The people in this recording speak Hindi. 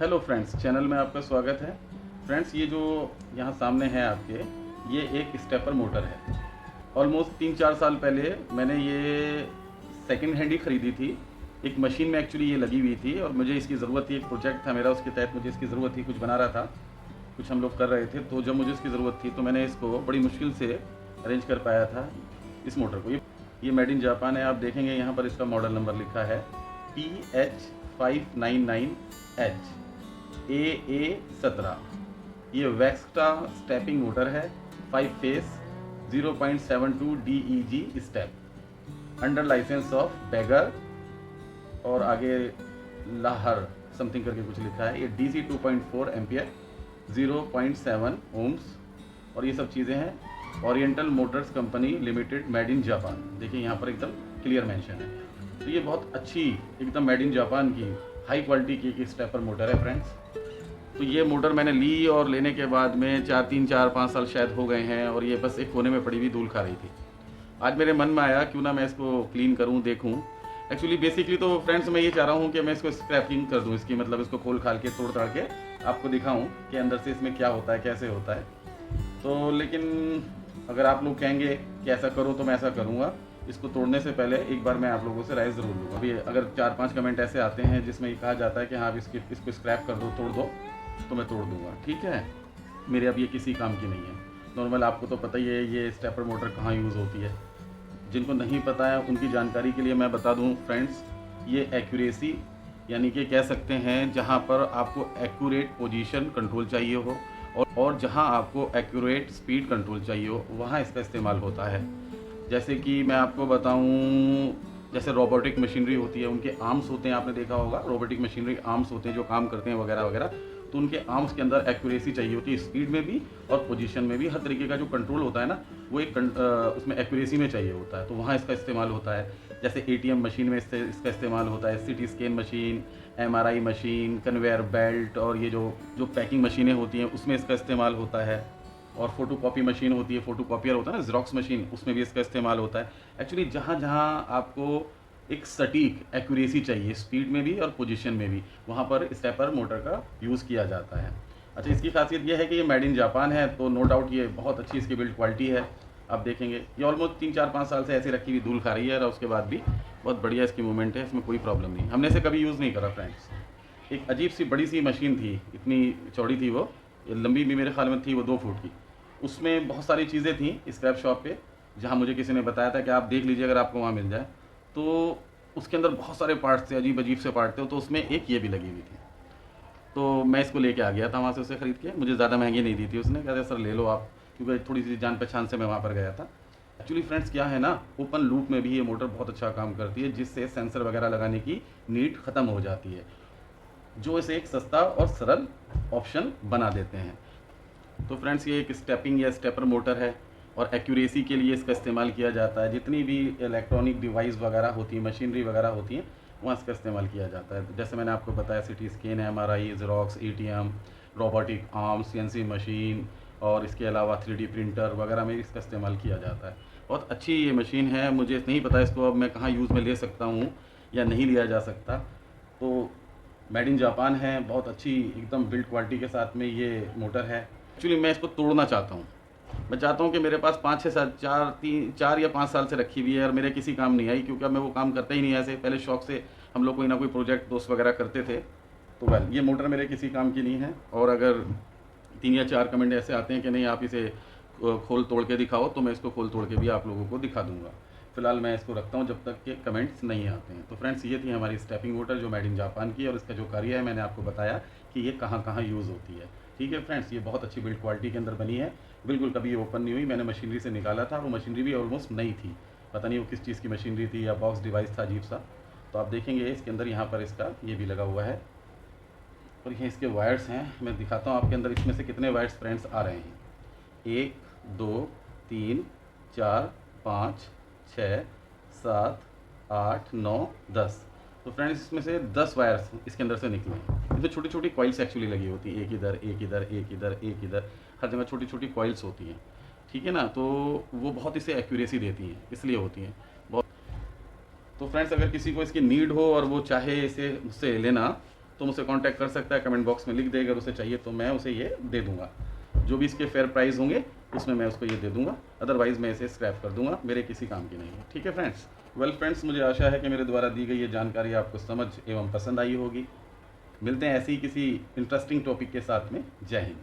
हेलो फ्रेंड्स, चैनल में आपका स्वागत है। फ्रेंड्स, ये जो यहाँ सामने है आपके, ये एक स्टेपर मोटर है। ऑलमोस्ट 3-4 साल पहले मैंने ये सेकंड हैंड ही ख़रीदी थी। एक मशीन में एक्चुअली ये लगी हुई थी और मुझे इसकी ज़रूरत थी। एक प्रोजेक्ट था मेरा, उसके तहत मुझे इसकी ज़रूरत थी। कुछ बना रहा था, कुछ हम लोग कर रहे थे, तो जब मुझे इसकी ज़रूरत थी तो मैंने इसको बड़ी मुश्किल से अरेंज कर पाया था, इस मोटर को। ये मेड इन जापान है। आप देखेंगे यहाँ पर इसका मॉडल नंबर लिखा है PH599H AA17। ये वेक्स्टा स्टेपिंग मोटर है, 5 phase, 0.72 DEG step, under licence of बैगर, और आगे लाहर समथिंग करके कुछ लिखा है। ये DC 2.4 एम्पियर, 0.7 ओम्स, और ये सब चीज़ें हैं। Oriental Motors company limited, made in Japan. देखिए यहाँ पर एकदम क्लियर मेंशन है। तो ये बहुत अच्छी एकदम मेड इन जापान की हाई क्वालिटी की एक स्टेपर मोटर है फ्रेंड्स। तो ये मोटर मैंने ली और लेने के बाद में 4-5 साल शायद हो गए हैं, और ये बस एक कोने में पड़ी हुई धूल खा रही थी। आज मेरे मन में आया क्यों ना मैं इसको क्लीन करूं, देखूं। एक्चुअली बेसिकली तो फ्रेंड्स मैं ये चाह रहा हूं कि मैं इसको स्क्रैपिंग कर दूं, इसकी मतलब इसको खोल खाल के तोड़ ताड़ के आपको दिखाऊं कि अंदर से इसमें क्या होता है, कैसे होता है। तो लेकिन अगर आप लोग कहेंगे कि ऐसा करो तो मैं ऐसा करूँगा। इसको तोड़ने से पहले एक बार मैं आप लोगों से राय ज़रूर लूँगा। अभी अगर 4-5 कमेंट ऐसे आते हैं जिसमें ये कहा जाता है कि हाँ, अब इसको स्क्रैप कर दो, तोड़ दो, तो मैं तोड़ दूँगा, ठीक है। मेरे अब ये किसी काम की नहीं है। नॉर्मल आपको तो पता ही है ये स्टेपर मोटर कहाँ यूज़ होती है। जिनको नहीं पता है उनकी जानकारी के लिए मैं बता दूं फ्रेंड्स, ये एक्यूरेसी, यानी कि कह सकते हैं जहाँ पर आपको एक्यूरेट पोजीशन कंट्रोल चाहिए हो और जहाँ आपको एक्यूरेट स्पीड कंट्रोल चाहिए हो, वहाँ इसका इस्तेमाल होता है। जैसे कि मैं आपको बताऊं, जैसे रोबोटिक मशीनरी होती है, उनके आर्म्स होते हैं, आपने देखा होगा रोबोटिक मशीनरी आर्म्स होते हैं जो काम करते हैं वगैरह वगैरह। तो उनके आर्म्स के अंदर एक्यूरेसी चाहिए होती है, स्पीड में भी और पोजीशन में भी। हर तरीके का जो कंट्रोल होता है ना, वो उसमें एक्यूरेसी में चाहिए होता है, तो वहाँ इसका इस्तेमाल होता है। जैसे ATM मशीन में इसका इस्तेमाल होता है, CT scan machine, MRI machine, conveyor belt, और ये जो जो पैकिंग मशीनें होती हैं उसमें इसका इस्तेमाल होता है। और फोटो कॉपी मशीन होती है, फोटो कॉपियर होता है ना, ज़ेरॉक्स मशीन, उसमें भी इसका इस्तेमाल होता है। एक्चुअली जहाँ जहाँ आपको एक सटीक एक्यूरेसी चाहिए, स्पीड में भी और पोजीशन में भी, वहाँ पर स्टेपर मोटर का यूज़ किया जाता है। अच्छा, इसकी खासियत यह है कि ये मेड इन जापान है, तो नो डाउट ये बहुत अच्छी इसकी बिल्ड क्वालिटी है। आप देखेंगे ये ऑलमोस्ट 3-4-5 साल से ऐसी रखी हुई धूल खा रही है, और उसके बाद भी बहुत बढ़िया इसकी मूवमेंट है, इसमें कोई प्रॉब्लम नहीं। हमने इसे कभी यूज़ नहीं करा फ्रेंड्स। एक अजीब सी बड़ी सी मशीन थी, इतनी चौड़ी थी वो, लंबी भी मेरे ख्याल में थी वो 2 फुट की। उसमें बहुत सारी चीज़ें थी स्क्रैप शॉप पे, जहाँ मुझे किसी ने बताया था कि आप देख लीजिए अगर आपको वहाँ मिल जाए। तो उसके अंदर बहुत सारे पार्ट्स थे, अजीब अजीब से पार्ट थे, तो उसमें एक ये भी लगी हुई थी। तो मैं इसको लेके आ गया था वहाँ से उसे ख़रीद के। मुझे ज़्यादा महंगी नहीं दी थी उसने, कहते सर ले लो आप, क्योंकि थोड़ी सी जान पहचान से मैं वहाँ पर गया था। एक्चुअली फ्रेंड्स क्या है ना, ओपन लूप में भी ये मोटर बहुत अच्छा काम करती है, जिससे सेंसर वगैरह लगाने की नीड ख़त्म हो जाती है, जो इसे एक सस्ता और सरल ऑप्शन बना देते हैं। तो फ्रेंड्स, ये एक स्टेपिंग या स्टेपर मोटर है, और एक्यूरेसी के लिए इसका इस्तेमाल किया जाता है। जितनी भी इलेक्ट्रॉनिक डिवाइस वगैरह होती है, मशीनरी वगैरह होती हैं, वहाँ इसका इस्तेमाल किया जाता है। जैसे मैंने आपको बताया, CT scan, MRI, xerox, ATM, robotic arm, CNC machine, और इसके अलावा 3D प्रिंटर वगैरह में इसका इस्तेमाल किया जाता है। बहुत अच्छी ये मशीन है। मुझे नहीं पता इसको अब मैं कहाँ यूज़ में ले सकता हूँ या नहीं लिया जा सकता। तो मेड इन जापान है, बहुत अच्छी एकदम बिल्ड क्वालिटी के साथ में ये मोटर है। एक्चुअली मैं इसको तोड़ना चाहता हूँ। मैं चाहता हूँ कि मेरे पास 5-6 साल, 4 या 5 साल से रखी हुई है, और मेरे किसी काम नहीं आई, क्योंकि अब मैं वो काम करता ही नहीं है। ऐसे पहले शौक से हम लोग कोई ना कोई प्रोजेक्ट दोस्त वगैरह करते थे। तो वेल, ये मोटर मेरे किसी काम की नहीं है। और अगर 3 या 4 कमेंट ऐसे आते हैं कि नहीं आप इसे खोल तोड़ के दिखाओ, तो मैं इसको खोल तोड़ के भी आप लोगों को दिखा दूँगा। फिलहाल मैं इसको रखता हूँ जब तक के कमेंट्स नहीं आते हैं। तो फ्रेंड्स, ये थी हमारी स्टेपिंग मोटर जो मेड इन जापान की है, और इसका जो कार्य है मैंने आपको बताया कि ये कहाँ कहाँ यूज़ होती है। ठीक है फ्रेंड्स, ये बहुत अच्छी बिल्ड क्वालिटी के अंदर बनी है, बिल्कुल कभी ओपन नहीं हुई। मैंने मशीनरी से निकाला था, वो मशीनरी भी ऑलमोस्ट नई थी, पता नहीं वो किस चीज़ की मशीनरी थी या बॉक्स डिवाइस था अजीब सा। तो आप देखेंगे इसके अंदर यहाँ पर इसका ये भी लगा हुआ है, और ये इसके वायर्स हैं। मैं दिखाता हूँ आपके अंदर इसमें से कितने वायर्स फ्रेंड्स आ रहे हैं। 1 2 3 4 5 6 7 8 9 10। तो फ्रेंड्स, इसमें से 10 वायर्स इसके अंदर से निकले हैं। इसमें छोटी छोटी कॉइल्स एक्चुअली लगी होती है, एक इधर एक इधर एक इधर एक इधर, हर जगह छोटी छोटी कॉइल्स होती हैं, ठीक है ना। तो वो बहुत इसे एक्यूरेसी देती हैं, इसलिए होती हैं बहुत। तो फ्रेंड्स, अगर किसी को इसकी नीड हो और वो चाहे इसे मुझसे लेना, तो मुझसे कांटेक्ट कर सकता है, कमेंट बॉक्स में लिख दे, अगर उसे चाहिए तो मैं उसे ये दे दूंगा। जो भी इसके फेयर प्राइस होंगे उसमें मैं उसको ये दे दूंगा, अदरवाइज़ मैं इसे स्क्रैप कर दूंगा, मेरे किसी काम की नहीं है। ठीक है फ्रेंड्स। वेल फ्रेंड्स, मुझे आशा है कि मेरे द्वारा दी गई ये जानकारी आपको समझ एवं पसंद आई होगी। मिलते हैं ऐसे ही किसी इंटरेस्टिंग टॉपिक के साथ में। जय हिंद।